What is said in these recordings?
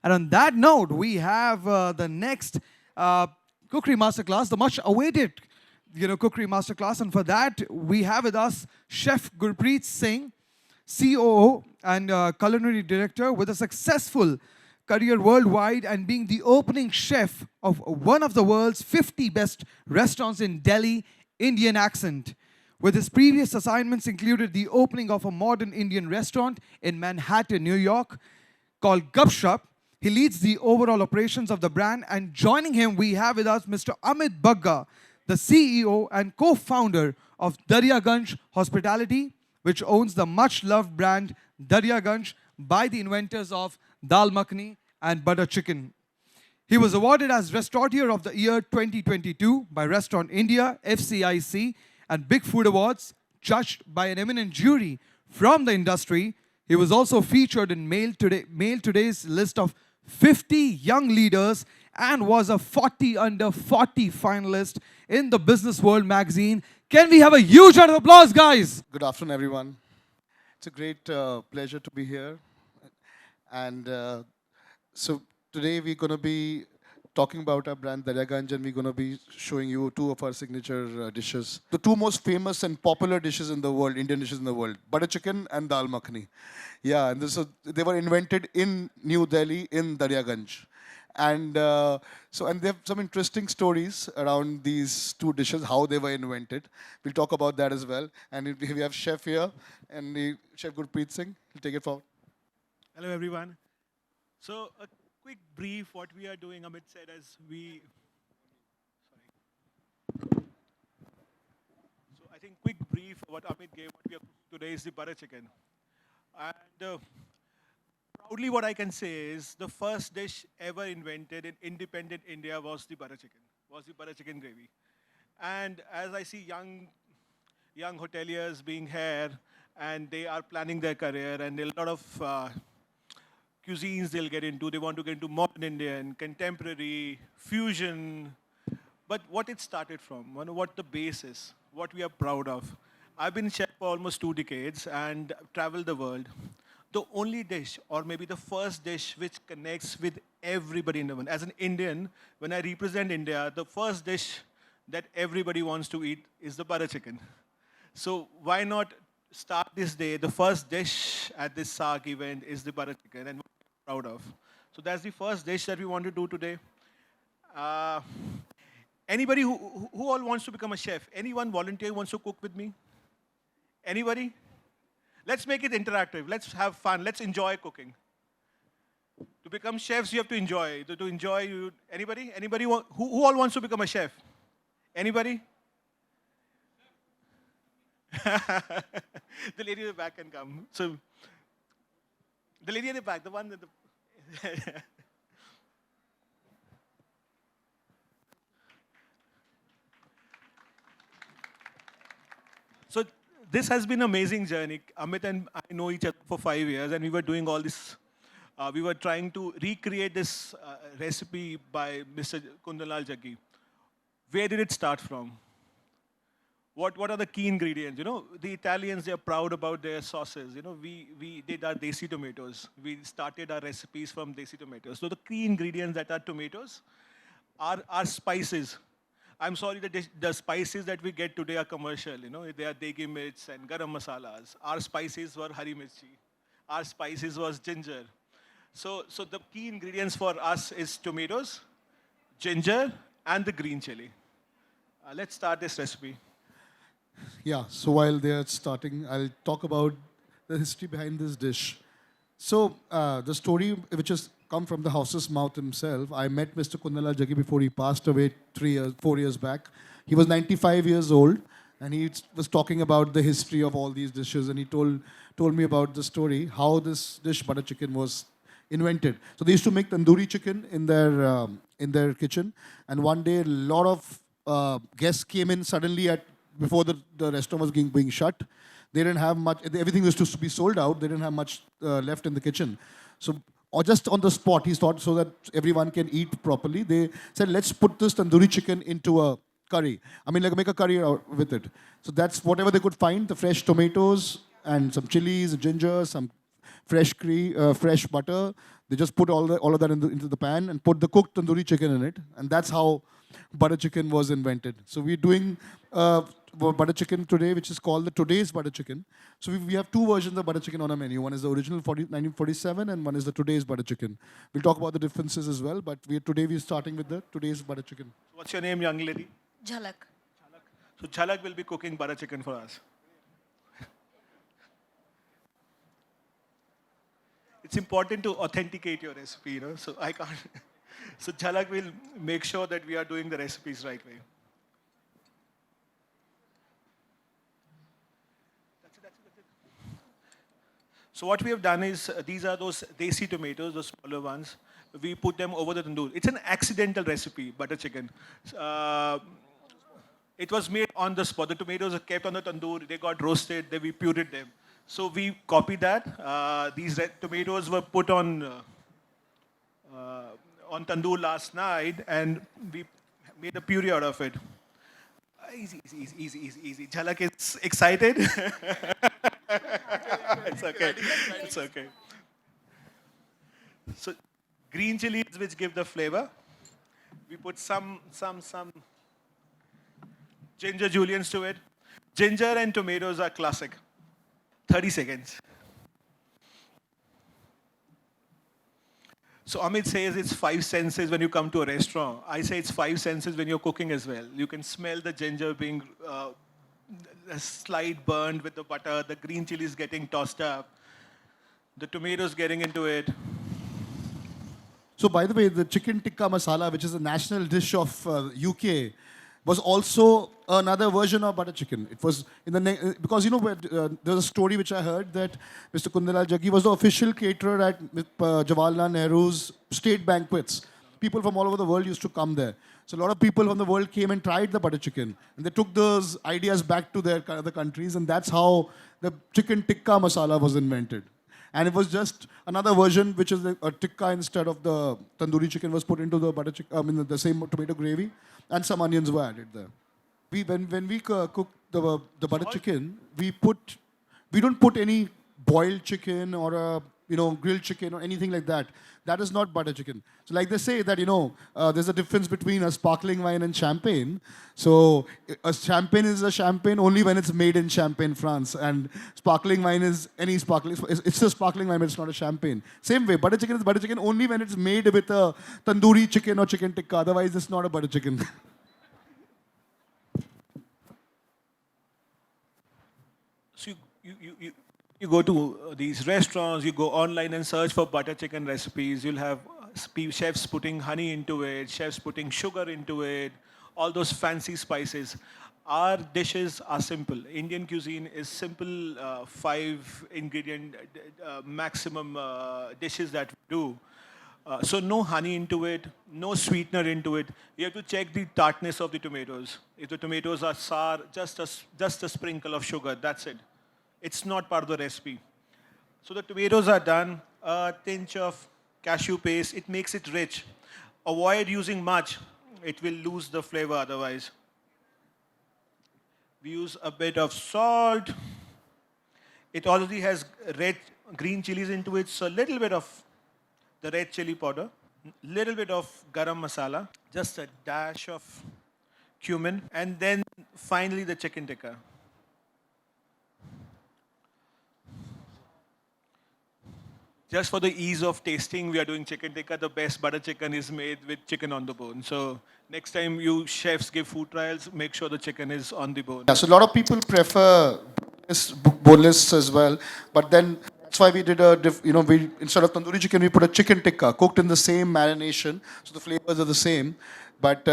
And on that note, we have the next cookery masterclass, the much awaited cookery masterclass. And for that, we have with us Chef Gurpreet Singh, COO and culinary director with a successful career worldwide and being the opening chef of one of the world's 50 best restaurants in Delhi, Indian accent. With his previous assignments included the opening of a modern Indian restaurant in Manhattan, New York, called Gupshup. He leads the overall operations of the brand, and joining him we have with us Mr. Amit Bagga, the CEO and co-founder of DARYAGANJ Hospitality, which owns the much-loved brand DARYAGANJ by the inventors of Dal Makhani and Butter Chicken. He was awarded as Restaurateur of the Year 2022 by Restaurant India, FCIC, and Big Food Awards, judged by an eminent jury from the industry. He was also featured in Mail Today's list of 50 young leaders and was a 40 under 40 finalist in the Business World magazine. Can we have a huge round of applause, guys? Good afternoon, everyone. It's a great pleasure to be here. And so today we're going to be talking about our brand DARYAGANJ, and we're going to be showing you two of our signature dishes. The two most famous and popular dishes in the world, Indian dishes in the world, butter chicken and dal makhani. Yeah, and they were invented in New Delhi in DARYAGANJ. And and they have some interesting stories around these two dishes, how they were invented. We'll talk about that as well. And we have Chef here, and Chef Gurpreet Singh. He'll take it forward. Hello, everyone. So a quick brief, what we are doing, Amit said, as So I think quick brief, what Amit gave, what we are cooking today is the butter chicken. And proudly what I can say is the first dish ever invented in independent India was the butter chicken gravy. And as I see young hoteliers being here, and they are planning their career, and a lot of cuisines they'll get into. They want to get into modern Indian, contemporary, fusion. But what it started from, what the base is, what we are proud of. I've been chef for almost 2 decades and traveled the world. The only dish, or maybe the first dish which connects with everybody in the world. As an Indian, when I represent India, the first dish that everybody wants to eat is the butter chicken. So why not start this day? The first dish at this SARC event is the butter chicken, and what we're proud of. So that's the first dish that we want to do today. Anybody who all wants to become a chef? Anyone volunteer who wants to cook with me? Anybody? Let's make it interactive. Let's have fun. Let's enjoy cooking. To become chefs, you have to enjoy. To enjoy, anybody? Anybody who all wants to become a chef? Anybody? The lady in the back can come. So, the lady in the back, the one with the... So, this has been an amazing journey. Amit and I know each other for 5 years, and we were doing all this. We were trying to recreate this recipe by Mr. Kundanlal Jaggi. Where did it start from? What are the key ingredients? You know, the Italians, they are proud about their sauces. You know, we did our desi tomatoes. We started our recipes from desi tomatoes. So the key ingredients that are tomatoes are spices. I'm sorry, the spices that we get today are commercial. You know, they are degi mirch and garam masalas. Our spices were hari mirchi. Our spices was ginger. So the key ingredients for us is tomatoes, ginger, and the green chili. Let's start this recipe. Yeah, so while they're starting, I'll talk about the history behind this dish. So the story which has come from the house's mouth himself, I met Mr. Kundanlal Jaggi before he passed away 4 years back. He was 95 years old, and he was talking about the history of all these dishes, and he told me about the story, how this dish, butter chicken, was invented. So they used to make tandoori chicken in their kitchen, and one day a lot of guests came in suddenly before the restaurant was being shut. They didn't have much, everything was to be sold out, they didn't have much left in the kitchen. So, or just on the spot, he thought, so that everyone can eat properly, they said, let's put this tandoori chicken into a curry. I mean, like make a curry with it. So that's whatever they could find, the fresh tomatoes and some chilies, ginger, some fresh butter. They just put all of that into the pan and put the cooked tandoori chicken in it. And that's how butter chicken was invented. So we're doing butter chicken today, which is called the today's butter chicken. So we have two versions of butter chicken on our menu. One is the original 1947 and one is the today's butter chicken. We'll talk about the differences as well, but today we're starting with the today's butter chicken. What's your name, young lady? Jhalak. So Jhalak will be cooking butter chicken for us. It's important to authenticate your recipe, so I can't. So Jhalak will make sure that we are doing the recipes right way. That's it. So what we have done is, these are those desi tomatoes, those smaller ones. We put them over the tandoor. It's an accidental recipe, butter chicken. It was made on the spot. The tomatoes are kept on the tandoor. They got roasted. Then we pureed them. So we copied that. These red tomatoes were put on tandoor last night, and we made a puree out of it. Easy. Jhalak is excited. It's okay. It's okay. So green chilies, which give the flavor. We put some ginger julienne to it. Ginger and tomatoes are classic. 30 seconds. So Amit says it's 5 senses when you come to a restaurant. I say it's 5 senses when you're cooking as well. You can smell the ginger being a slight burned with the butter, the green chilies getting tossed up, the tomatoes getting into it. So by the way, the chicken tikka masala, which is a national dish of UK, was also another version of butter chicken. It was in the because there's a story which I heard that Mr. Kundalal Jaggi was the official caterer at Jawaharlal Nehru's state banquets. People from all over the world used to come there. So a lot of people from the world came and tried the butter chicken, and they took those ideas back to their other countries, and that's how the chicken tikka masala was invented. And it was just another version, which is a tikka instead of the tandoori chicken was put into the butter chicken, the same tomato gravy, and some onions were added there. When we cook the butter chicken, we don't put any boiled chicken or a grilled chicken or anything like that. That is not butter chicken. So like they say that there's a difference between a sparkling wine and champagne. So a champagne is a champagne only when it's made in Champagne, France, and sparkling wine is any sparkling. It's a sparkling wine, but it's not a champagne. Same way, butter chicken is butter chicken only when it's made with a tandoori chicken or chicken tikka. Otherwise, it's not a butter chicken. So you go to these restaurants, you go online and search for butter chicken recipes. You'll have chefs putting honey into it, chefs putting sugar into it, all those fancy spices. Our dishes are simple. Indian cuisine is simple, 5 ingredient maximum dishes that we do. So no honey into it, no sweetener into it. You have to check the tartness of the tomatoes. If the tomatoes are sour, just a sprinkle of sugar, that's it. It's not part of the recipe. So the tomatoes are done, a tinge of cashew paste, it makes it rich. Avoid using much, it will lose the flavor otherwise. We use a bit of salt. It already has green chilies into it, so a little bit of the red chili powder, little bit of garam masala, just a dash of cumin, and then finally the chicken tikka. Just for the ease of tasting, we are doing chicken tikka. The best butter chicken is made with chicken on the bone. So next time you chefs give food trials, make sure the chicken is on the bone. Yeah, so a lot of people prefer boneless as well, but then that's why we did instead of tandoori chicken, we put a chicken tikka cooked in the same marination, so the flavors are the same. But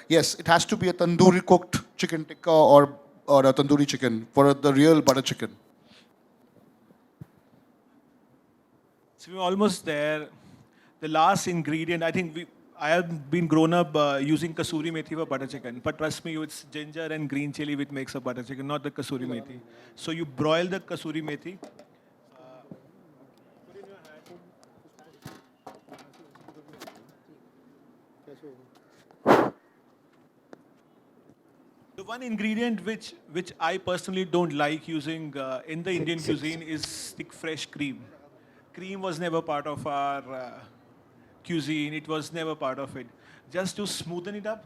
yes, it has to be a tandoori cooked chicken tikka or a tandoori chicken for the real butter chicken. So we're almost there. The last ingredient, I have been grown up using kasuri methi for butter chicken. But trust me, it's ginger and green chili which makes a butter chicken, not the kasuri methi. So you broil the kasuri methi. The one ingredient which I personally don't like using in the Indian cuisine is thick fresh cream. Cream was never part of our cuisine. It was never part of it. Just to smoothen it up,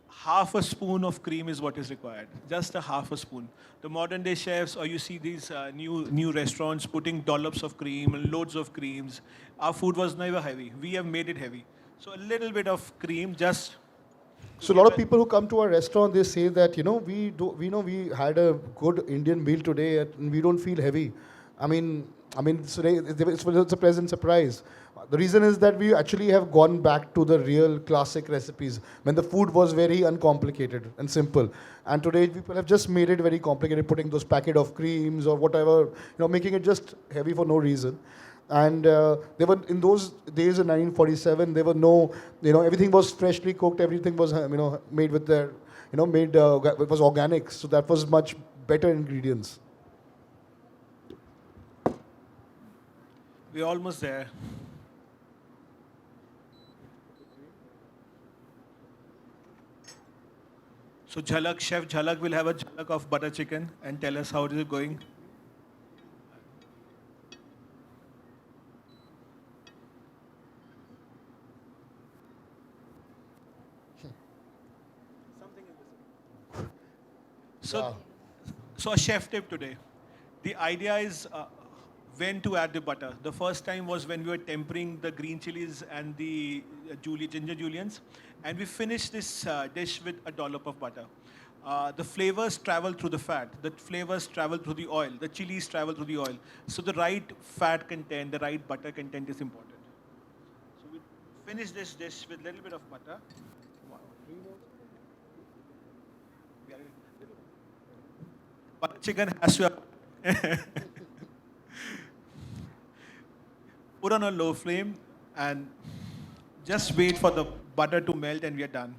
half a spoon of cream is what is required. Just a half a spoon. The modern day chefs, or you see these new restaurants putting dollops of cream and loads of creams. Our food was never heavy. We have made it heavy. So a little bit of cream, just. So a lot of people who come to our restaurant, they say that, we had a good Indian meal today and we don't feel heavy. Today it's a pleasant surprise. The reason is that we actually have gone back to the real classic recipes when the food was very uncomplicated and simple. And today people have just made it very complicated, putting those packet of creams or whatever, making it just heavy for no reason. And they were in those days in 1947. There were no, everything was freshly cooked. Everything was, made with their, it was organic. So that was much better ingredients. We're almost there. So Chef Jhalak will have a jhalak of butter chicken and tell us how it is going. So, so a chef tip today. The idea is when to add the butter. The first time was when we were tempering the green chilies and the ginger juliens, and we finished this dish with a dollop of butter. The flavors travel through the fat. The flavors travel through the oil. The chilies travel through the oil. So the right fat content, the right butter content is important. So we finish this dish with a little bit of butter. Butter chicken has to have put on a low flame and just wait for the butter to melt and we are done.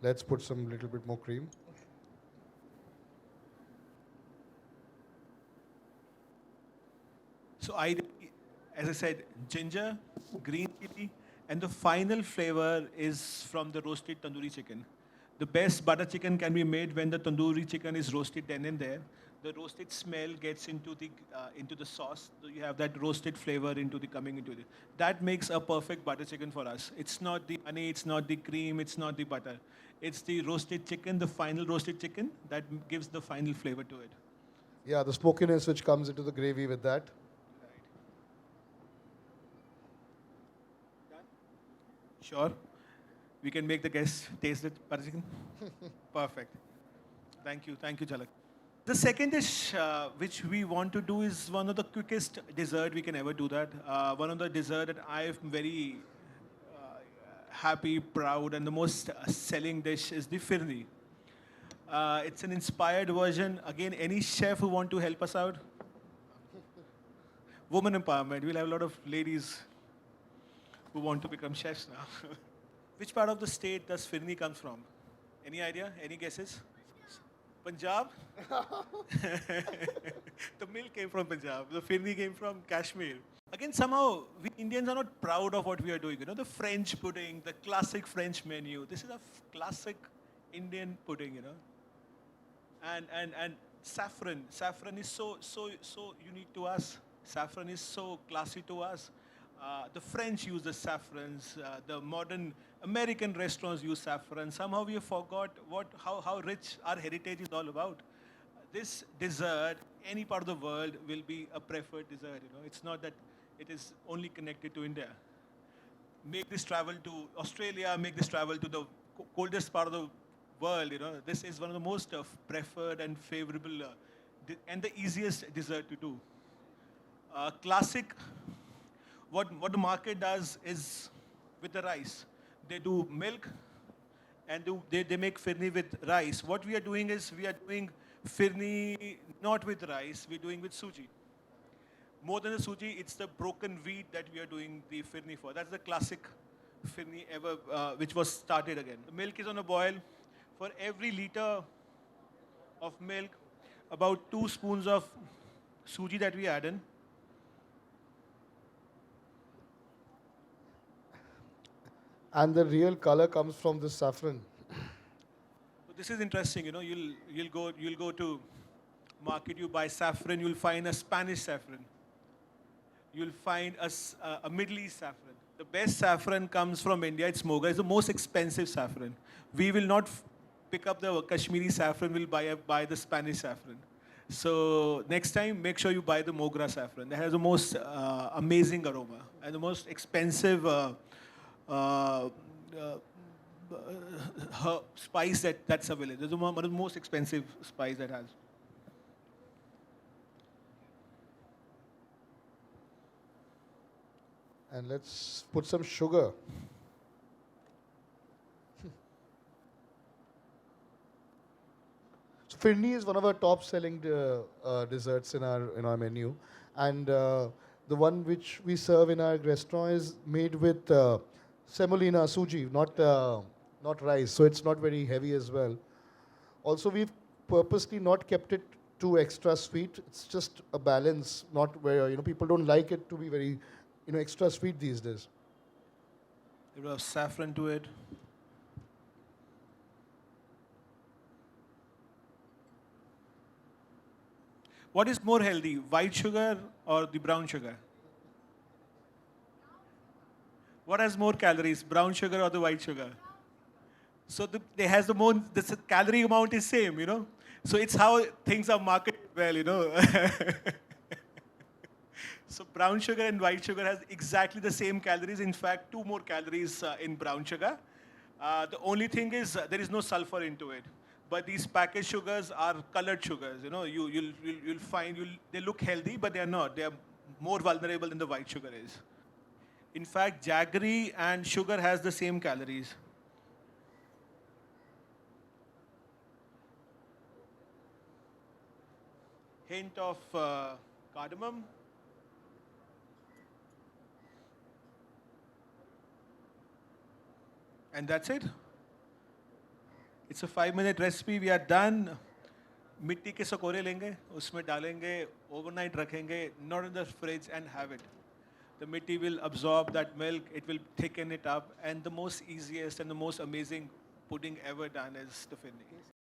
Let's put some little bit more cream. So as I said, ginger, green chili, and the final flavor is from the roasted tandoori chicken. The best butter chicken can be made when the tandoori chicken is roasted then and there. The roasted smell gets into the sauce. So you have that roasted flavor coming into it. That makes a perfect butter chicken for us. It's not the honey, it's not the cream, it's not the butter. It's the roasted chicken, the final roasted chicken, that gives the final flavor to it. Yeah, the smokiness which comes into the gravy with that. Sure. We can make the guests taste the butter chicken. Perfect. Thank you, Jhalak. The second dish which we want to do is one of the quickest dessert we can ever do that. One of the dessert that I'm very happy, proud, and the most selling dish is the firni. It's an inspired version. Again, any chef who want to help us out? Women empowerment. We'll have a lot of ladies who want to become chefs now. Which part of the state does firni come from? Any idea? Any guesses? Punjab? The milk came from Punjab. The firni came from Kashmir. Again, somehow, we Indians are not proud of what we are doing. The French pudding, the classic French menu. This is a classic Indian pudding, And saffron. Saffron is so unique to us. Saffron is so classy to us. The French use the saffrons. The modern American restaurants use saffron. Somehow we have forgot how rich our heritage is all about. This dessert, any part of the world, will be a preferred dessert. It's not that it is only connected to India. Make this travel to Australia. Make this travel to the coldest part of the world. This is one of the most preferred and favorable and the easiest dessert to do. Classic. What the market does is with the rice. They do milk and they make firni with rice. What we are doing is we are doing firni not with rice, we're doing with suji. More than the suji, it's the broken wheat that we are doing the firni for. That's the classic firni ever, which was started again. The milk is on a boil. For every liter of milk, about 2 spoons of suji that we add in. And the real color comes from the saffron. So this is interesting, you know, you'll go to market, you buy saffron, you'll find a Spanish saffron. You'll find a Middle East saffron. The best saffron comes from India, it's Moga, it's the most expensive saffron. We will not pick up the Kashmiri saffron, we'll buy the Spanish saffron. So next time, make sure you buy the Mogra saffron. That has the most amazing aroma and the most expensive spice that's available. It's one of the most expensive spice that has. And let's put some sugar. So Firni is one of our top-selling desserts in our menu, and the one which we serve in our restaurant is made with semolina suji, not rice, so it's not very heavy as well. Also, we've purposely not kept it too extra sweet. It's just a balance, not where people don't like it to be very extra sweet these days. A bit of saffron to it. What is more healthy, white sugar or the brown sugar? What has more calories, brown sugar or the white sugar? So they has the calorie amount is same, you know. So it's how things are marketed well, you know. So brown sugar and white sugar has exactly the same calories. In fact, 2 more calories in brown sugar. The only thing is there is no sulfur into it. But these packaged sugars are colored sugars. You know, you'll find they look healthy, but they are not. They are more vulnerable than the white sugar is. In fact, jaggery and sugar has the same calories. Hint of cardamom. And that's it. It's a 5-minute recipe. We are done. मिट्टी के सकोरे लेंगे, उसमें डालेंगे, overnight रखेंगे, not in the fridge, and have it. The mitti will absorb that milk, it will thicken it up, and the most easiest and the most amazing pudding ever done is the Finni.